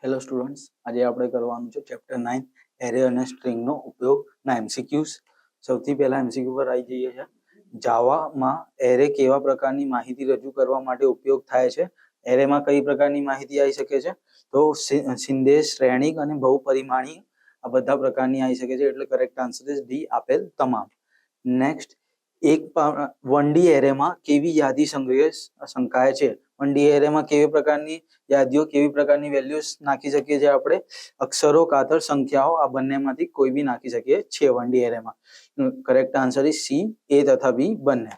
Hello students, આજે આપણે કરવાનું છે ચેપ્ટર 9 એરે અને સ્ટ્રિંગનો ઉપયોગના એમસીક્યુઝ. સૌથી પહેલા એમસીક્યુ પર આવી જઈએ છે. જાવામાં એરે કેવા પ્રકારની માહિતી રજૂ કરવા માટે ઉપયોગ થાય છે? એરેમાં કઈ પ્રકારની માહિતી આવી શકે છે? તો સંદેશ, શ્રેણિક અને બહુપરિમાણીય આ બધા પ્રકારની આવી શકે છે. એટલે કરેક્ટ આન્સર ઇઝ ડી, આપેલ તમામ. નેક્સ્ટ, એક 1D એરેમાં કેવી યાદી સંકાય છે? 1D એરેમાં કેવી પ્રકારની યાદીઓ, કેવી પ્રકારની વેલ્યુઝ નાખી શકીએ છીએ આપણે? અક્ષરો, કાતર, સંખ્યાઓ આ બંનેમાંથી કોઈ બી નાખી શકીએ છીએ 1D એરેમાં. કરેક્ટ આન્સર ઇઝ સી, એ તથા બી બંને.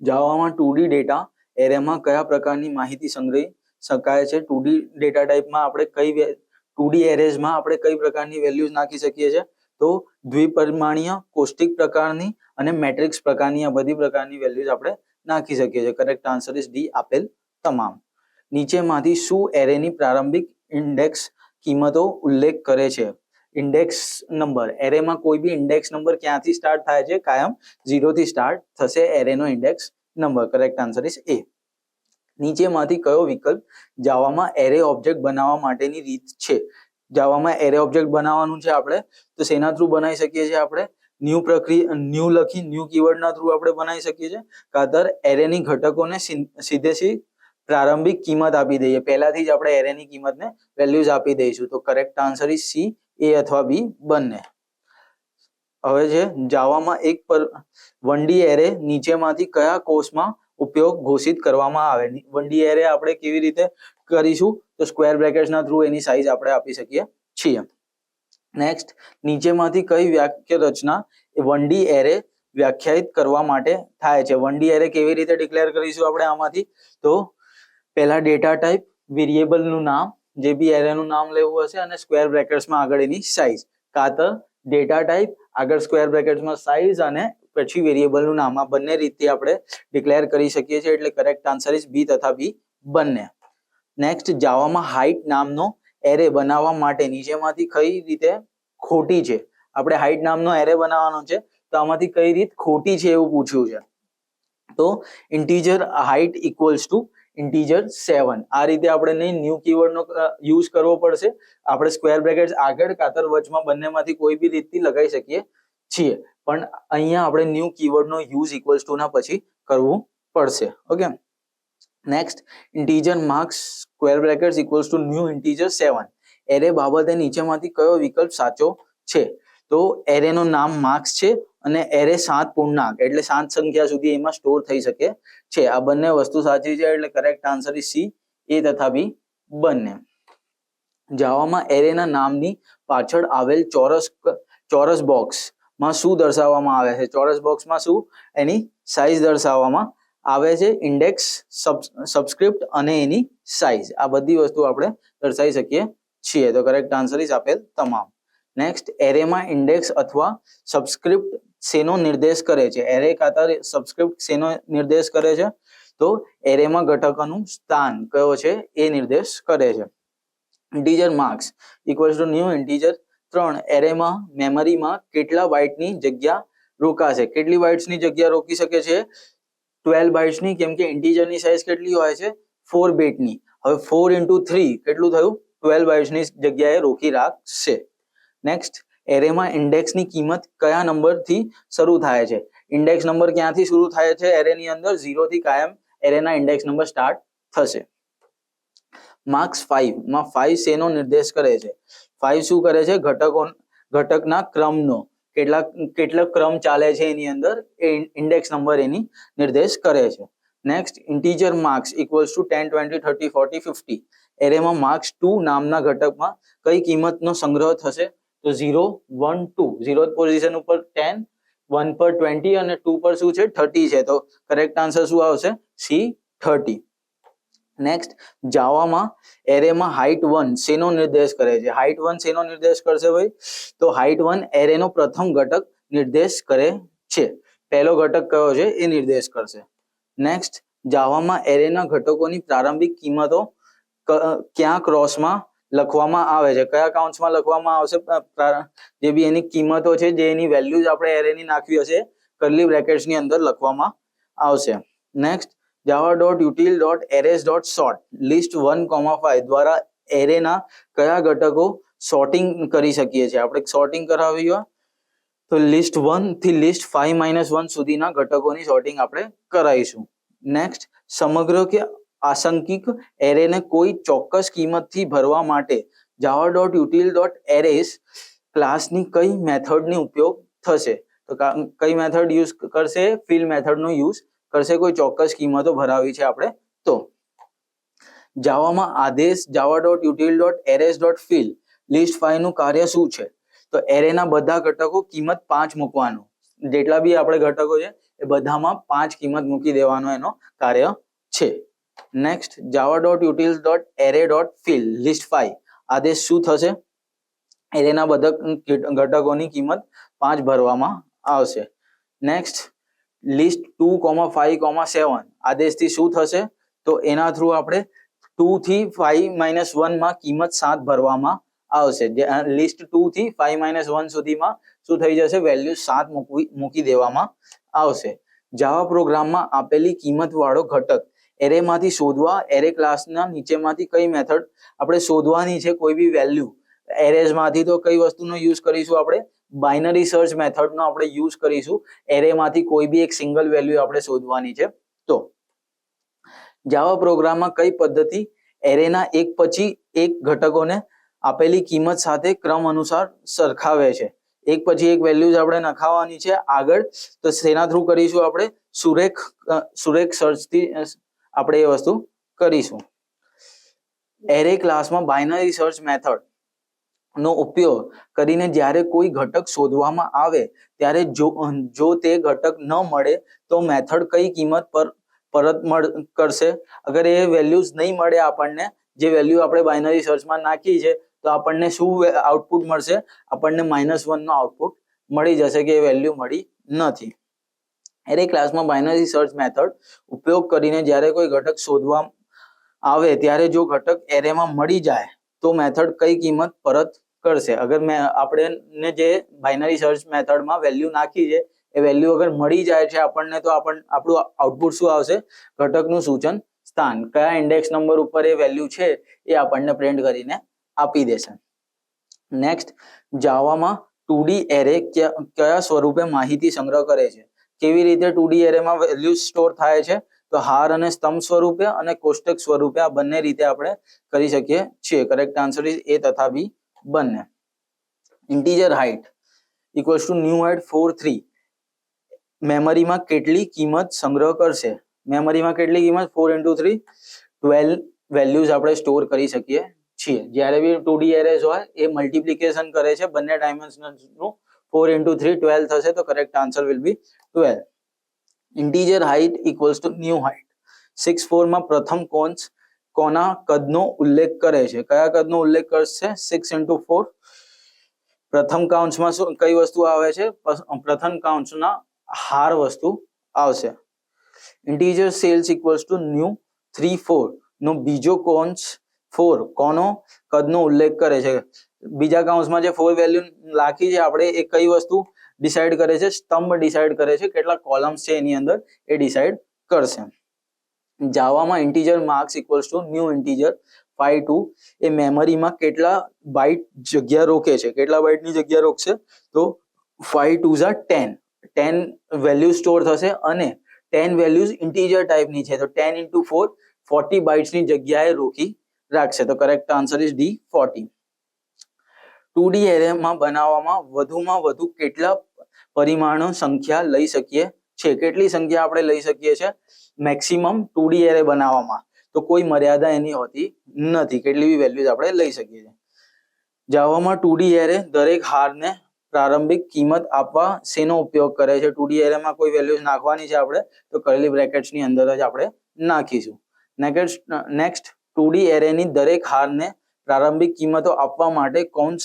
જાવામાં 2D ડેટા એરેમાં કયા પ્રકારની માહિતી સંગ્રહી શકાય છે? 2D ડેટા ટાઈપમાં આપણે 2D એરેઝમાં આપણે કઈ પ્રકારની વેલ્યુઝ નાખી શકીએ છીએ? તો દ્વિપરિમાણીય, કોષ્ટિક પ્રકારની અને મેટ્રિક્સ પ્રકારની આ બધી પ્રકારની વેલ્યુઝ આપણે નાખી શકીએ છીએ. કરેક્ટ આન્સર ઇઝ ડી, આપેલ તમામ. નીચેમાંથી શું એરેની પ્રારંભિક ઇન્ડેક્સ કિંમતો ઉલ્લેખ કરે છે? ઇન્ડેક્સ નંબર, એરેમાં કોઈ બી ઇન્ડેક્સ નંબર ક્યાંથી સ્ટાર્ટ થાય છે? કાયમ 0 થી સ્ટાર્ટ થશે એરેનો index number. Correct answer is A. નીચેમાંથી કયો વિકલ્પ જાવામાં એરે ઓબ્જેક્ટ બનાવવા માટેની રીત છે? જાવામાં એરે ઓબ્જેક્ટ બનાવવાનું છે આપણે, તો શેના થ્રુ બનાવી શકીએ છીએ આપણે? ન્યૂ લખી ન્યૂ કીવર્ડના થ્રુ આપણે બનાવી શકીએ છીએ. કાતર એરેની ઘટકોને સીધેથી પ્રારંભિક કિંમત આપી દઈએ, પહેલાથી જ આપણે એરેની કિંમતને વેલ્યુઝ આપી દઈશું. તો કરેક્ટ આન્સર ઇઝ સી, એ અથવા બી બંને. હવે છે જાવામાં 1D એરે નીચેમાંથી કયા કોષમાં ઉપયોગ ઘોષિત કરવામાં આવે? 1D એરે આપણે કેવી રીતે કરીશું? તો સ્ક્વેર બ્રેકેટ્સના થ્રુ એની સાઈઝ આપણે આપી શકીએ છીએ. નેક્સ્ટ, નીચેમાંથી કઈ વાક્ય રચના 1D એરે વ્યાખ્યાયિત કરવા માટે થાય છે? 1D એરે કેવી રીતે ડિક્લેર કરીશું આપણે આમાંથી? તો પહેલા ડેટા ટાઈપ, વેરિયેબલનું નામ, જે બી એરેનું નામ લેવું હશે, અને સ્ક્વેર બ્રેકેટ્સમાં આગળ એની સાઈઝ. કાતર ડેટા ટાઈપ, આગળ સ્ક્વેર બ્રેકેટ્સમાં સાઈઝ અને પછી વેરિયેબલનું નામ. આ બંને રીતે આપણે ડિક્લેર કરી શકીએ છીએ. એટલે કરેક્ટ આન્સર ઇઝ બી તથા બી બંને. નેક્સ્ટ, જાવામાં હાઇટ નામનો એરે બનાવવા માટે નીચેમાંથી કઈ રીતે ખોટી છે? આપણે હાઇટ નામનો એરે બનાવવાનો છે, તો આમાંથી કઈ રીત ખોટી છે એવું પૂછ્યું છે. તો integer height equals to integer 7. આ રીતે આપણે નહીં ન્યૂ કીવર્ડનો યુઝ કરવો પડશે. આપણે સ્ક્વેર બ્રેકેટ્સ આગળ, કાતર વચમાં બંનેમાંથી કોઈ બી રીતથી લગાવી શકીએ છીએ, પણ અહીંયા આપણે ન્યૂ કીવર્ડનો યુઝ ઇક્વલ્સ ટુ ના પછી કરવું પડશે. Okay. Next, integer marks square brackets equals to new integer 7. Array બાબતે નીચેમાંથી કયો વિકલ્પ સાચો છે? તો એરેનું નામ માર્ક્સ છે અને એરે 7 પૂર્ણાંક એટલે 7 સંખ્યા સુધી એમાં સ્ટોર થઈ શકે છે. આ બંને વસ્તુ સાચી છે. એટલે કરેક્ટ આન્સર ઇઝ સી, એ તથા બી બંને. જાવામાં એરેના નામની પાછળ આવેલ ચોરસ બોક્સમાં શું દર્શાવવામાં આવે છે? ચોરસ બોક્સમાં શું? એની સાઈઝ દર્શાવવામાં આવે છે. ઇન્ડેક્સ, સબસ્ક્રિપ્ટ અને એની સાઈઝ. આ બધી વસ્તુ આપણે દર્શાવી શકીએ છીએ. તો કરેક્ટ આન્સર ઇઝ આપેલ તમામ. નેક્સ્ટ, એરેમાં ઇન્ડેક્સ અથવા સબસ્ક્રિપ્ટ શેનો નિર્દેશ કરે છે? એરે કાતર સબસ્ક્રિપ્ટ શેનો નિર્દેશ કરે છે? તો એરેમાં ઘટકોનું સ્થાન કયો છે એ નિર્દેશ કરે છે. Integer marks equals to new integer 3. એરેમાં મેમરીમાં કેટલા બાઇટની જગ્યા રોકાશે? કેટલી બાઇટ્સની જગ્યા રોકી શકે છે? 12 બાઇટ્સની, કેમ કે ઇન્ટીજરની સાઈઝ કેટલી હોય છે? 4 બીટની. હવે 4 × 3 કેટલું થયું? 12 બાઇટ્સની જગ્યાએ રોકી રાખશે. નેક્સ્ટ, એરેમાં ઇન્ડેક્સની કિંમત કયા નંબરથી શરૂ થાય છે? ઇન્ડેક્સ નંબર ક્યાંથી શરૂ થાય છે? એરેની અંદર 0 થી કાયમ એરેના ઇન્ડેક્સ નંબર સ્ટાર્ટ થશે. માર્ક્સ 5 માં 5 શેનો નિર્દેશ કરે છે? 5 શું કરે છે? ઘટકના ક્રમનો, કેટલા ક્રમ ચાલે છે એની અંદર એ ઇન્ડેક્સ નંબર એની નિર્દેશ કરે છે. Next, integer marks equals to 10, 20, 30, 40, 50. એરેમાં માર્ક્સ 2 નામના ઘટકમાં કઈ કિંમતનો સંગ્રહ થશે? તો 0, 1, 2. 0th પોઝિશન ઉપર 10, 1 પર 20 અને 2 પર શું છે? 30 છે. તો કરેક્ટ આન્સર શું આવશે? સી, 30. નેક્સ્ટ, જાવામાં એરેમાં હાઇટ 1 શેનો નિર્દેશ કરે છે? હાઇટ 1 શેનો નિર્દેશ કરશે ભાઈ? તો હાઇટ 1 એરેનો પ્રથમ ઘટક નિર્દેશ કરે છે. પહેલો ઘટક કયો છે એ નિર્દેશ કરશે. નેક્સ્ટ, જાવામાં એરેના ઘટકોની પ્રારંભિક કિંમતો ક્યાં ક્રોસમાં લખવામાં આવે છે? કયા કાઉન્ટ્સમાં લખવામાં આવશે? જે બી એની કિંમતો છે, જે એની વેલ્યુઝ આપણે એરેની નાખવી હશે, કર્લી બ્રેકેટ્સની અંદર લખવામાં આવશે. નેક્સ્ટ, java.util.arrays.sort લિસ્ટ 1,5 દ્વારા એરેના કયા ઘટકો સોર્ટિંગ કરી શકીએ છીએ? આપણે સોર્ટિંગ કરાવી હોય તો લિસ્ટ 1 થી લિસ્ટ 5-1 સુધીના ઘટકોની સોર્ટિંગ આપણે કરાવીશું. નેક્સ્ટ, સમગ્ર કે આંશિક એરેને કોઈ ચોક્કસ કિંમતથી ભરવા માટે java.util.arrays ક્લાસની કઈ મેથડની ઉપયોગ થશે? તો કઈ મેથડ યુઝ કરશે? ફિલ મેથડનો યુઝ કરશે. કોઈ ચોક્કસ કિંમતો ભરાવી છે આપણે તો. જાવામાં આદેશ java.util.arrays.fill લિસ્ટ 5 નું કાર્ય શું છે? તો એરેના બધા ઘટકો કિંમત 5 મૂકવાનું. જેટલા બી આપણે ઘટકો છે એ બધામાં 5 કિંમત મૂકી દેવાનો એનો કાર્ય છે. નેક્સ્ટ, java.util.array.fill લિસ્ટ 5 આદેશ શું થશે? એરેના બધા ઘટકોની કિંમત 5 ભરવામાં આવશે. નેક્સ્ટ, લિસ્ટ 2, 5, 7 આદેશથી શું થશે? તો એના થ્રુ આપણે 2 થી 5-1 માં કિંમત 7 ભરવામાં આવશે. લિસ્ટ 2 થી 5-1 સુધીમાં શું થઈ જશે? વેલ્યુ 7 મૂકી દેવામાં આવશે. જાવા પ્રોગ્રામમાં આપેલી કિંમત વાળો ઘટક એરેમાંથી શોધવા એરે ક્લાસના નીચેમાંથી કઈ મેથડ આપણે શોધવાની છે? કોઈ બી વેલ્યુ એરેઝમાંથી તો કઈ વસ્તુનો યુઝ કરીશું? આપણે બાઇનરી સર્ચ મેથડનો આપણે યુઝ કરીશું. એરેમાંથી કોઈ બી એક સિંગલ વેલ્યુ આપણે શોધવાની છે તો. જાવા પ્રોગ્રામમાં કઈ પદ્ધતિ એરેના એક પછી એક ઘટકોને આપેલી કિંમત સાથે ક્રમ અનુસાર સરખાવે છે? એક પછી એક વેલ્યુઝ આપણે નખાવવાની છે આગળ, તો તેના થ્રુ કરીશું આપણે સુરેખ સર્ચથી આપણે એ વસ્તુ કરીશું. એરે ક્લાસમાં બાઇનરી સર્ચ મેથડ નો ઉપયોગ કરીને જ્યારે કોઈ ઘટક શોધવામાં આવે ત્યારે જો તે ઘટક ન મળે તો મેથડ કઈ કિંમત પર પરત કરશે? અગર એ વેલ્યુઝ નહીં મળે આપણને, જે વેલ્યુ આપણે બાઇનરી સર્ચમાં નાખી છે, તો આપણને શું આઉટપુટ મળશે? આપણને -1 નો આઉટપુટ મળી જશે કે એ વેલ્યુ મળી નથી. એરે ક્લાસમાં બાઇનરી સર્ચ મેથડ ઉપયોગ કરીને જ્યારે કોઈ ઘટક શોધવામાં આવે ત્યારે જો ઘટક એરેમાં મળી જાય તો મેથડ કઈ કિંમત પરત કરશે? અગર આપણે જે બાઇનરી સર્ચ મેથડમાં વેલ્યુ નાખી છે એ વેલ્યુ અગર મળી જાય છે આપણને, તો આપણું આઉટપુટ શું આવશે? ઘટકનું સૂચન સ્થાન, કયા ઇન્ડેક્સ નંબર ઉપર એ વેલ્યુ છે એ આપણને પ્રિન્ટ કરીને આપી દેશે. નેક્સ્ટ, જાવામાં 2D એરે કયા સ્વરૂપે માહિતી સંગ્રહ કરે છે? કેવી રીતે 2D એરેમાં વેલ્યુ સ્ટોર થાય છે? તો હાર અને સ્તંભ સ્વરૂપે અને કોષ્ટક સ્વરૂપે. આ બંને રીતે આપણે કરી શકીએ છીએ. કરેક્ટ આન્સર ઇઝ એ તથા બી બંને. Integer height equals to new height 4, 3 મેમરીમાં કેટલી કિંમત સંગ્રહ કરશે? મેમરીમાં કેટલી કિંમત? 4 × 3 12 વેલ્યુઝ આપણે સ્ટોર કરી શકીએ છીએ. જ્યારે બી 2D એરેઝ હોય એ મલ્ટિપ્લિકેશન કરે છે બંને ડાયમેન્શનનું. 4 × 3 12 થશે, તો correct answer will be 12. Integer height equals to new height 6, 4 માં પ્રથમ કોના કદનો ઉલ્લેખ કરે છે? કયા કદનો ઉલ્લેખ કરશે? 6 × 4 પ્રથમ કાઉન્સમાં કઈ વસ્તુ આવે છે? પ્રથમ કાઉન્સના હાર વસ્તુ આવશે. Integer cells equals to new 3, 4 નો બીજો કૌંસ 4 કોનો કદનો ઉલ્લેખ કરે છે? બીજા કૌંસમાં જે 4 વેલ્યુ લાખી છે આપણે, એ કઈ વસ્તુ ડિસાઇડ કરે છે? સ્તંભ ડિસાઇડ કરે છે. કેટલા કોલમ્સ છે એની અંદર એ ડિસાઇડ કરશે. જાવામાં integer marks equals to new integer 5, 2 એ મેમરીમાં કેટલા બાઇટ જગ્યા રોકે છે? કેટલા બાઇટની જગ્યા રોકશે? તો 5 2s are 10. 10 વેલ્યુ સ્ટોર થશે અને 10 વેલ્યુઝ ઇન્ટીજર ટાઈપની છે, તો 10 × 4 40 બાઇટ્સની જગ્યાએ રોકી રાખશે. તો correct answer is D 40. 2D એરેમાં બનાવવામાં વધુમાં વધુ કેટલા પરિમાણો સંખ્યા લઈ શકીએ છે? કેટલી સંખ્યા આપણે લઈ શકીએ છીએ મેક્સિમમ 2D એરે બનાવવામાં? તો કોઈ મર્યાદા એની હોતી નથી, કેટલી બી વેલ્યુઝ આપણે લઈ શકીએ છીએ. જાવામાં 2D એરે દરેક હારને પ્રારંભિક કિંમત આપવા શેનો ઉપયોગ કરે છે? 2D એરેમાં કોઈ વેલ્યુઝ નાખવાની છે આપણે, તો કર્લી બ્રેકેટ્સની અંદર જ આપણે નાખીશું. નેક્સ્ટ, 2D એરેની દરેક હારને પ્રારંભિક કિંમતો આપવા માટે કૌંસ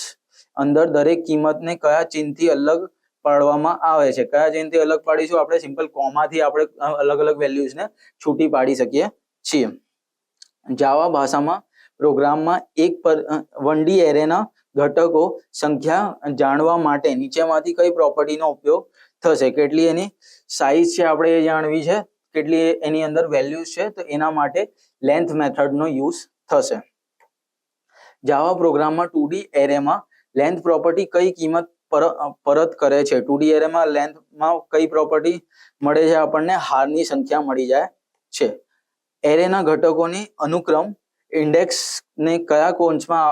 અંદર દરેક કિંમતને કયા ચિહ્નથી અલગ પાડવામાં આવે છે? કયા ચિહ્નથી અલગ પાડીશું? આપણે સિમ્પલ કોમાથી આપણે અલગ અલગ વેલ્યુઝને છૂટી પાડી શકીએ છીએ. જાવા ભાષામાં પ્રોગ્રામમાં 1D એરેના ઘટકો સંખ્યા જાણવા માટે નીચેમાંથી કઈ પ્રોપર્ટીનો ઉપયોગ થશે? કેટલી એની સાઇઝ છે આપણે એ જાણવી છે, કેટલી એની અંદર વેલ્યુઝ છે, તો એના માટે લેન્થ મેથડનો યુઝ થશે. જાવા પ્રોગ્રામમાં 2D એરેમાં લેન્થ પ્રોપર્ટી કઈ કિંમત પરત કરે છે? 2D એરેમાં લેન્થમાં કઈ પ્રોપર્ટી મળે છે? આપણને હારની સંખ્યા મળી જાય છે. એરેના ઘટકોની અનુક્રમ ઇન્ડેક્સને કયા કૌંસમાં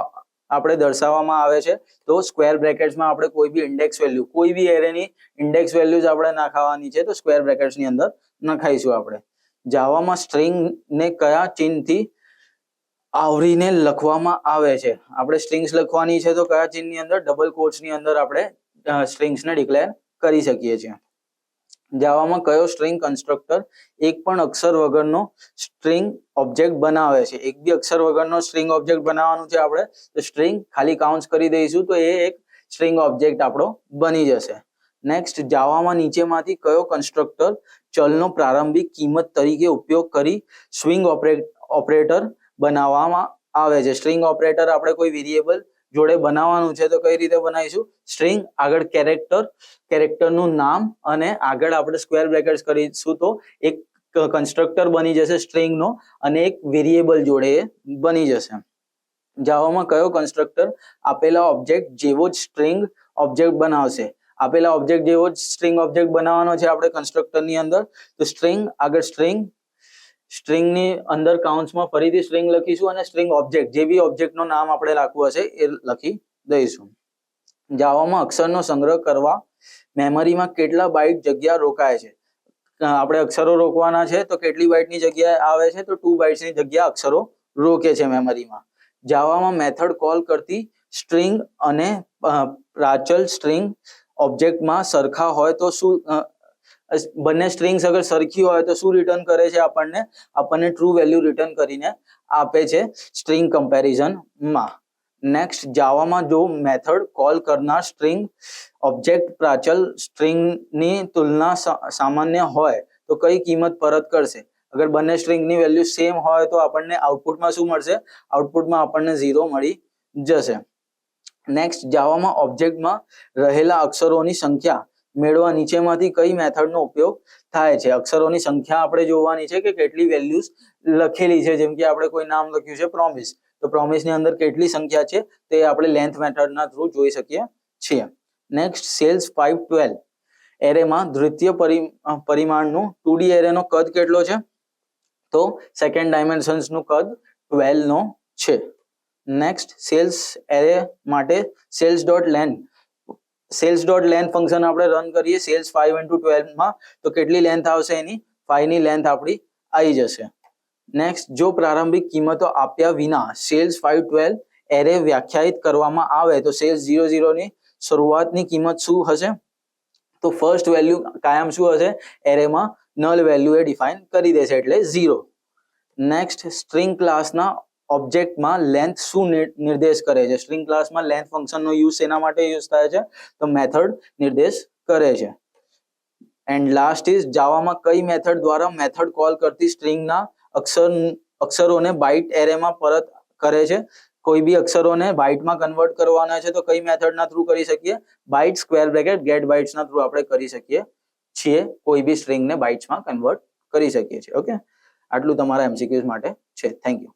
આપણે દર્શાવવામાં આવે છે? તો સ્ક્વેર બ્રેકેટ્સમાં આપણે કોઈ બી ઇન્ડેક્સ વેલ્યુ, કોઈ બી એરેની ઇન્ડેક્સ વેલ્યુઝ આપણે નાખવાની છે તો સ્ક્વેર બ્રેકેટ્સની અંદર નખાઈશું આપણે. જાવામાં સ્ટ્રિંગને કયા ચિહ્નથી આવરીને લખવામાં આવે છે? આપણે સ્ટ્રિંગ્સ લખવાની છે તો કયા ચિહ્નની અંદર? ડબલ કોટ્સની અંદર આપણે સ્ટ્રિંગ્સને ડિક્લેર કરી શકીએ છીએ. જાવામાં કયો સ્ટ્રિંગ કન્સ્ટ્રક્ટર એક પણ અક્ષર વગરનો સ્ટ્રિંગ ઓબ્જેક્ટ બનાવે છે? એક બી અક્ષર વગરનો સ્ટ્રિંગ ઓબ્જેક્ટ બનાવવાનું છે આપણે તો સ્ટ્રિંગ ખાલી કાઉન્ટ્સ કરી દઈશું તો એ એક સ્ટ્રિંગ ઓબ્જેક્ટ આપણો બની જશે. નેક્સ્ટ, જાવામાં નીચેમાંથી કયો કન્સ્ટ્રક્ટર ચલનો પ્રારંભિક કિંમત તરીકે ઉપયોગ કરી સ્વિંગ ઓપરેટર બનાવવામાં આવે છે? સ્ટ્રિંગ ઓપરેટર આપણે કોઈ વેરિયેબલ જોડે બનાવવાનું છે તો કઈ રીતે બનાવીશું? સ્ટ્રિંગ આગળ કેરેક્ટરનું નામ અને આગળ આપણે સ્ક્વેર બ્રેકેટ્સ કરીશું તો એક કન્સ્ટ્રક્ટર બની જશે સ્ટ્રિંગનો અને એક વેરિયેબલ જોડે બની જશે. જાવામાં કયો કન્સ્ટ્રક્ટર આપેલા ઓબ્જેક્ટ જેવો જ સ્ટ્રિંગ ઓબ્જેક્ટ બનાવશે? આપેલા ઓબ્જેક્ટ જેવો જ સ્ટ્રિંગ ઓબ્જેક્ટ બનાવવાનો છે આપણે કન્સ્ટ્રક્ટરની અંદર તો સ્ટ્રિંગ આગળ સ્ટ્રિંગની અંદર કાઉન્ટ્સમાં ફરીથી સ્ટ્રિંગ લખીશું અને સ્ટ્રિંગ ઓબ્જેક્ટ જે બી ઓબ્જેક્ટનું નામ આપણે રાખવું હશે એ લખી દઈશું. જાવામાં અક્ષરનો સંગ્રહ કરવા મેમરીમાં કેટલા બાઇટ જગ્યા રોકાય છે? આપણે અક્ષરો રોકવાના છે તો કેટલી બાઇટની જગ્યા આવે છે? તો 2 બાઇટ્સની જગ્યા અક્ષરો રોકે છે મેમરીમાં. જાવામાં મેથડ કોલ કરતી સ્ટ્રિંગ અને પ્રાચલ સ્ટ્રિંગ ઓબ્જેક્ટમાં સરખા હોય તો શું? બંને સ્ટ્રિંગ્સ અગર સરખી હોય તો શું રિટર્ન કરે છે? આપણને ટ્રુ વેલ્યુ રિટર્ન કરીને આપે છે સ્ટ્રિંગ કમ્પેરિઝનમાં. નેક્સ્ટ, જાવામાં જો મેથડ કોલ કરનાર સ્ટ્રિંગ ઓબ્જેક્ટ પ્રાચલ સ્ટ્રિંગની તુલના સામાન્ય હોય તો કઈ કિંમત પરત કરશે? અગર બંને સ્ટ્રિંગની વેલ્યુ સેમ હોય તો આપણને આઉટપુટમાં શું મળશે? આઉટપુટમાં આપણને 0 મળી જશે. નેક્સ્ટ, જાવામાં ઓબ્જેક્ટમાં રહેલા અક્ષરોની સંખ્યા મેળવવા નીચેમાંથી કઈ મેથડનો ઉપયોગ થાય છે? અક્ષરોની સંખ્યા આપણે જોવાની છે કે કેટલી વેલ્યુઝ લખેલી છે. જેમ કે આપણે કોઈ નામ લખ્યું છે પ્રોમિસ, તો પ્રોમિસની અંદર કેટલી સંખ્યા છે તે આપણે લેન્થ મેથડના થ્રુ જોઈ શકીએ છીએ. નેક્સ્ટ, સેલ્સ 512 એરેમાં દ્વિતીય પરિમાણનું 2D એરેનો કદ કેટલો છે? તો સેકન્ડ ડાયમેન્શન્સનું કદ 12 નો છે. નેક્સ્ટ, સેલ્સ એરે માટે સેલ્સ ડોટ લેન્થ ફંક્શન આપણે રન કરીએ સેલ્સ 5 × 12 માં તો કેટલી લેન્થ આવશે? એની 5 ની લેન્થ આપણી આવી જશે. નેક્સ્ટ, જો પ્રારંભિક કિંમતો આપ્યા વિના સેલ્સ 512 એરે વ્યાખ્યાયિત કરવામાં આવે તો સેલ્સ 00 ની શરૂઆતની કિંમત શું હશે? તો ફર્સ્ટ વેલ્યુ કાયમ શું હશે? એરેમાં નલ વેલ્યુ એ ડિફાઇન કરી દેશે એટલે 0. નેક્સ્ટ, સ્ટ્રિંગ ક્લાસના ઓબ્જેક્ટમાં લેન્થ શું નિર્દેશ કરે છે? સ્ટ્રિંગ ક્લાસમાં લેન્થ ફંક્શનનો યુઝ એના માટે યુઝ થાય છે તો મેથડ નિર્દેશ કરે છે. એન્ડ લાસ્ટ ઇઝ, જાવામાં કઈ મેથડ દ્વારા મેથડ કોલ કરતી સ્ટ્રિંગના અક્ષરોને બાઇટ એરેમાં પરત કરે છે? કોઈ બી અક્ષરોને બાઇટમાં કન્વર્ટ કરવાના છે તો કઈ મેથડના થ્રુ કરી શકીએ? બાઇટ સ્ક્વેર બ્રેકેટ ગેટ બાઇટ્સના થ્રુ આપણે કરી શકીએ છીએ. કોઈ બી સ્ટ્રિંગને બાઇટ્સમાં કન્વર્ટ કરી શકીએ છીએ. ઓકે, આટલું તમારા MCQs માટે છે. Thank you.